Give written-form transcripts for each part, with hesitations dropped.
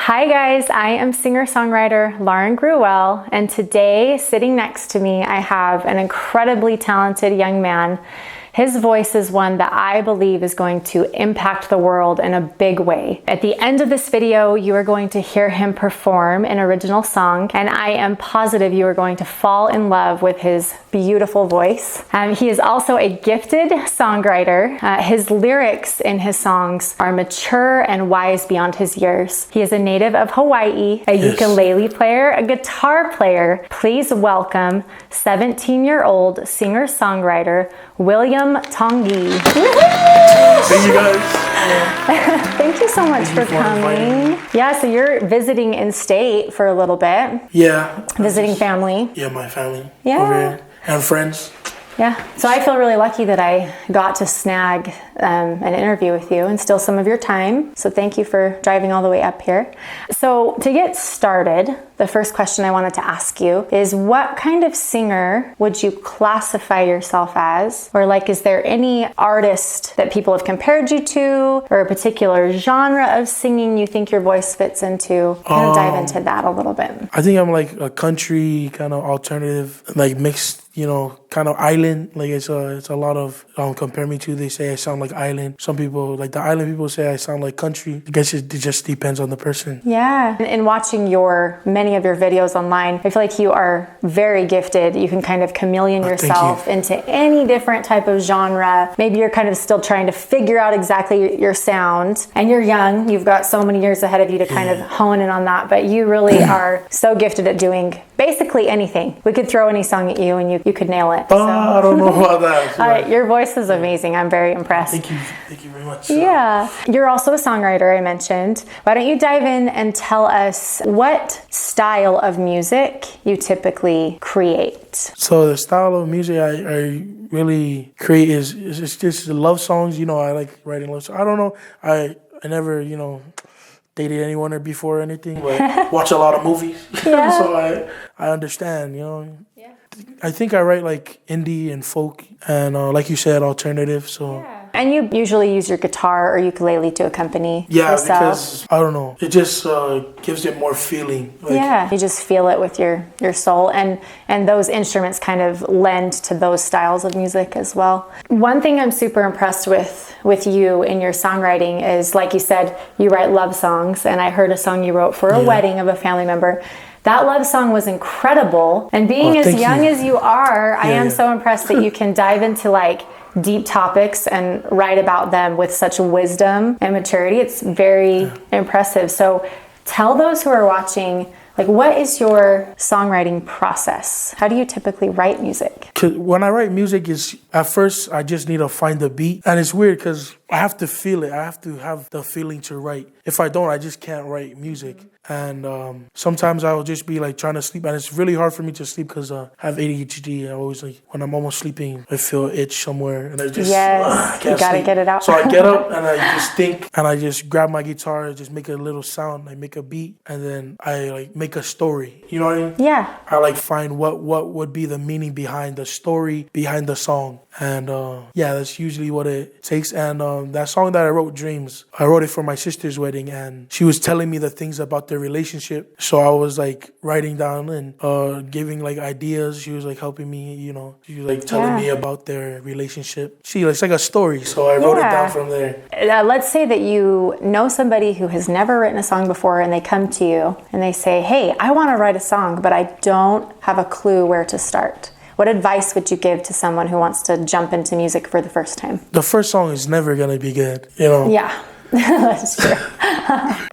Hi guys, I am singer-songwriter Lauren Gruwell, and today sitting next to me I have an incredibly talented young man. His voice is one that I believe is going to impact the world in a big way. At the end of this video, you are going to hear him perform an original song, and I am positive you are going to fall in love with his beautiful voice. He is also a gifted songwriter. His lyrics in his songs are mature and wise beyond his years. He is a native of Hawaii, a ukulele player, a guitar player. Please welcome 17-year-old singer-songwriter William Tongi. Thank you guys. Thank you so much for coming. Yeah, so you're visiting in state for a little bit. Yeah. Visiting family. Yeah, my family. Yeah. Over here. And friends. Yeah, so I feel really lucky that I got to snag an interview with you and steal some of your time. So thank you for driving all the way up here. So to get started, the first question I wanted to ask you is, what kind of singer would you classify yourself as? Or like, is there any artist that people have compared you to, or a particular genre of singing you think your voice fits into? Kind of dive into that a little bit. I think I'm like a country kind of alternative, like mixed, you know, kind of island. Like it's a lot of compare me to. They say I sound like island. Some people, like the island people, say I sound like country. I guess it just depends on the person. Yeah. In watching many of your videos online, I feel like you are very gifted. You can kind of chameleon yourself into any different type of genre. Maybe you're kind of still trying to figure out exactly your sound, and you're young. You've got so many years ahead of you to kind of hone in on that, but you really are so gifted at doing basically anything. We could throw any song at you and you could nail it. So. I don't know about that. Your voice is amazing. I'm very impressed. Thank you very much. Yeah. You're also a songwriter, I mentioned. Why don't you dive in and tell us what style of music you typically create? So the style of music I really create is just love songs. You know, I like writing love songs. I don't know. I never, you know, dated anyone before or anything, but watch a lot of movies. Yeah. So I understand, you know. Yeah. I think I write like indie and folk and like you said, alternative. So. Yeah. And you usually use your guitar or ukulele to accompany yourself. Because I don't know, it just gives it more feeling. Like, you just feel it with your soul, and those instruments kind of lend to those styles of music as well. One thing I'm super impressed with you in your songwriting is, like you said, you write love songs, and I heard a song you wrote for a wedding of a family member. That love song was incredible, and being as young as you are, I am so impressed that you can dive into like deep topics and write about them with such wisdom and maturity. It's very impressive. So tell those who are watching, like, what is your songwriting process? How do you typically write music? When I write music, at first I just need to find the beat. And it's weird because I have to feel it. I have to have the feeling to write. If I don't, I just can't write music. And sometimes I'll just be like trying to sleep, and it's really hard for me to sleep because I have ADHD. I always like when I'm almost sleeping, I feel an itch somewhere, and I just you gotta get it out. So I get up and I just think, and I just grab my guitar, and just make a little sound, I make a beat, and then I like make a story. You know what I mean? Yeah. I like find what would be the meaning behind the story behind the song, and that's usually what it takes. And that song that I wrote, Dreams, I wrote it for my sister's wedding, and she was telling me the things about their relationship. So I was like writing down and giving like ideas. She was like helping me, you know. She was like telling me about their relationship. It's like a story. So I wrote it down from there. Let's say that you know somebody who has never written a song before, and they come to you and they say, hey, I want to write a song, but I don't have a clue where to start. What advice would you give to someone who wants to jump into music for the first time? The first song is never going to be good, you know? Yeah. That's true.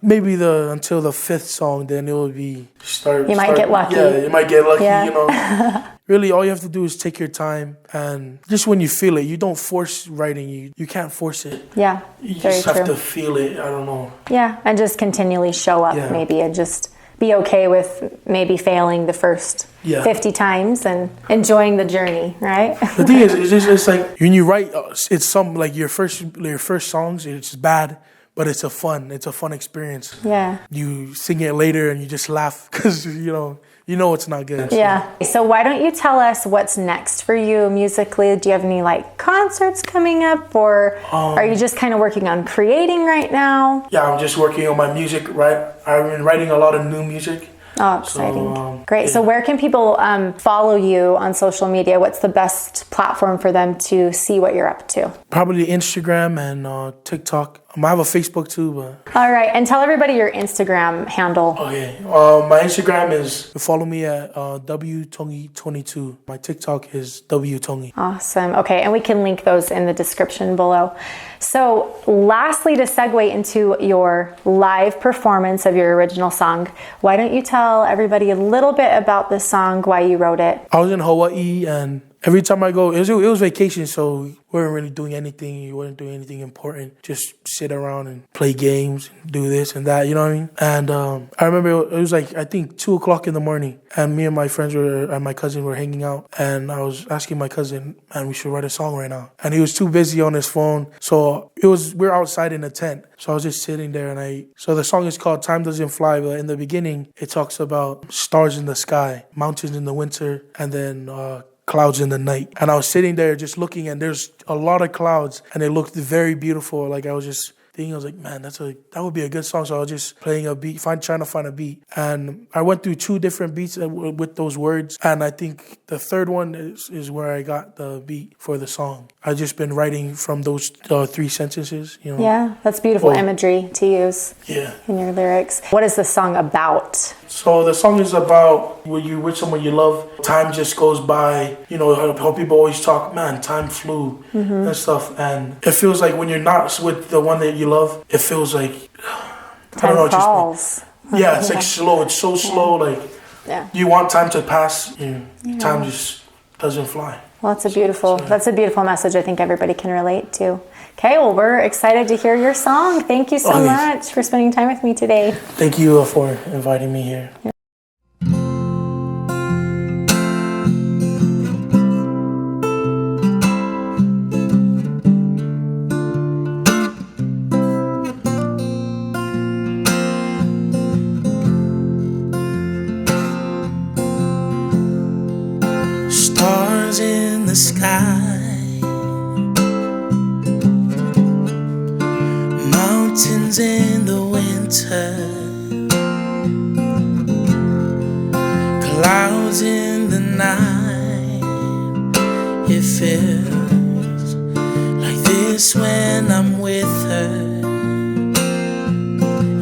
Maybe until the fifth song, then it will be You might get lucky. Yeah, you might get lucky, you know. Really, all you have to do is take your time, and just when you feel it, you don't force writing. You can't force it. Yeah, you just have to feel it. I don't know. Yeah, and just continually show up maybe, and just be okay with maybe failing the first 50 times and enjoying the journey, right? The thing is, it's like when you write, it's some like your first songs, it's bad, but it's a fun experience. Yeah. You sing it later and you just laugh because, you know, you know it's not good. Yeah. So why don't you tell us what's next for you musically? Do you have any like concerts coming up, or are you just kind of working on creating right now? Yeah, I'm just working on my music, right? I've been writing a lot of new music. Oh, exciting. So, Great. yeah. So where can people follow you on social media? What's the best platform for them to see what you're up to? Probably Instagram and TikTok. I have a Facebook too, but... All right. And tell everybody your Instagram handle. Okay. My Instagram is, follow me at WTongi22. My TikTok is WTongi. Awesome. Okay. And we can link those in the description below. So lastly, to segue into your live performance of your original song, why don't you tell everybody a little bit about this song, why you wrote it? I was in Hawaii, and every time I go, it was vacation, so we weren't really doing anything. You weren't doing anything important. Just sit around and play games, and do this and that, you know what I mean? And I remember it was like, I think 2 o'clock in the morning, and me and my friends and my cousin were hanging out, and I was asking my cousin, man, we should write a song right now. And he was too busy on his phone, so we're outside in a tent. So I was just sitting there, and so the song is called Time Doesn't Fly, but in the beginning, it talks about stars in the sky, mountains in the winter, and then clouds in the night. And I was sitting there just looking, and there's a lot of clouds, and it looked very beautiful. Like I was just thinking, I was like, man, that would be a good song. So I was just playing a beat, trying to find a beat. And I went through 2 different beats with those words. And I think the third one is where I got the beat for the song. I've just been writing from those 3 sentences, you know. Yeah, that's beautiful imagery to use in your lyrics. What is the song about? So the song is about when you're with someone you love, time just goes by. You know, how people always talk, man, time flew and stuff. And it feels like when you're not with the one that you love, it feels like, Time crawls. It's like slow. It's so slow. Like you want time to pass. Time just doesn't fly. Well, that's a beautiful message I think everybody can relate to. Okay, well, we're excited to hear your song. Thank you so much for spending time with me today. Thank you for inviting me here. Stars in the sky, mountains in the winter, clouds in the night. It feels like this when I'm with her,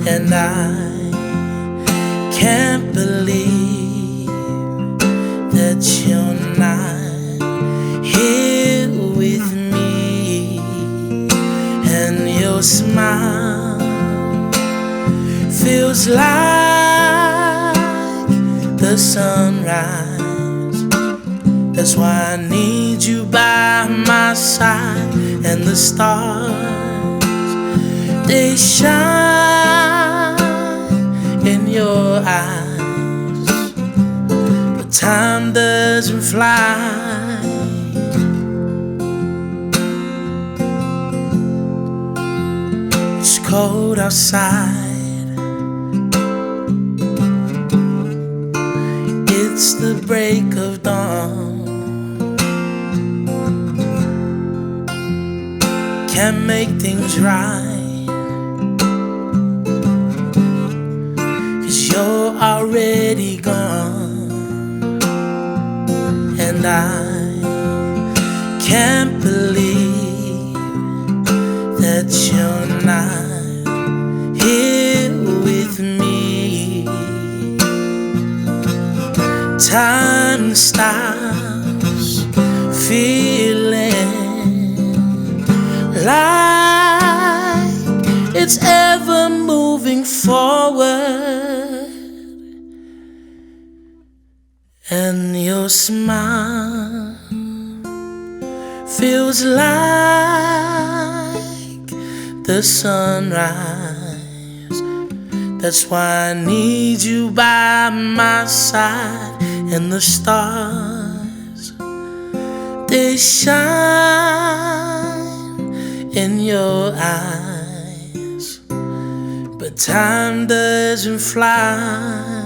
and I can't believe that you're not here with me. And your smile feels like the sunrise. That's why I need you by my side. And the stars, they shine in your eyes, but time doesn't fly. It's cold outside, it's the break of dawn. Can't make things right, 'cause you're already gone. And I can't believe that you're not here with me. Time stops feeling like it's ever moving forward. And your smile feels like the sunrise. That's why I need you by my side. And the stars, they shine in your eyes, but time doesn't fly.